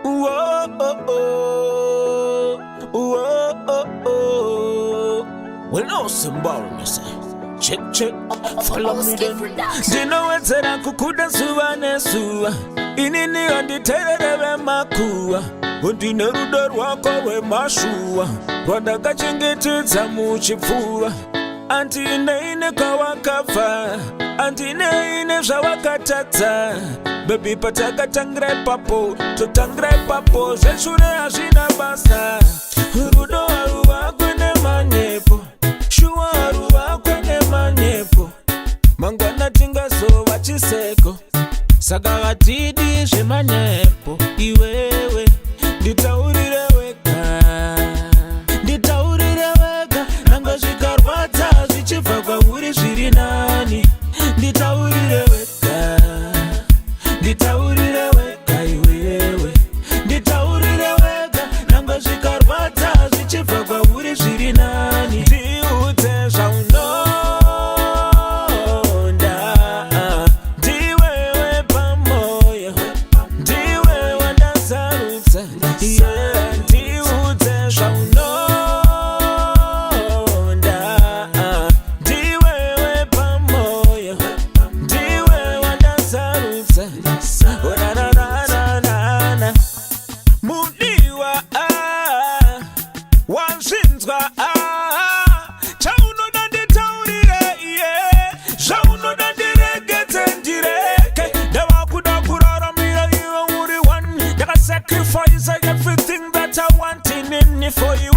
Whoa, oh, oh. Whoa, oh, oh. Well, no symbol, me say. Check, follow me then. Dino wetera kukuda suwa nesuwa. Inini onditerere makuwa. Undine rudo rwako we mashua. Rwanda kachengetedza muchipfuva. Anti ine kawakafa. Anti ine zvawakatadza. Baby patakatangire papo. Totangire papo. Zveshure hazvina basa. Rudo haruva kwene manyepo. Shua haruva kwene manyepo. Mangwana tingazowa chiseko. Saka hatidi zvemanyepo. Iwewe nditaurire wega. Nditaurire wega. Nanga zvikarwadza zvichibva kwauri zviri nani. Nditaurire wega. Nditaurire wega iwewe. Nditaurire wega. Nanga zvikarwadza zvichibva kwauri zviri nani. Ndiudze zvaunonda. Ndiwewe pamoyo. Ndiwe wandazarudza. Yeah, ndiudze zvaunonda. Ndiwewe pamoyo. Ndiwe wandazarudza. Oh, na, na, na, na, na, na. Mudiwa wanzvinzwa chaunoda nditaurire iye zvaunoda ndiregedze ndireke ndavakuda kuraramira iwe uri one ndakasacrifice everything that I want in for you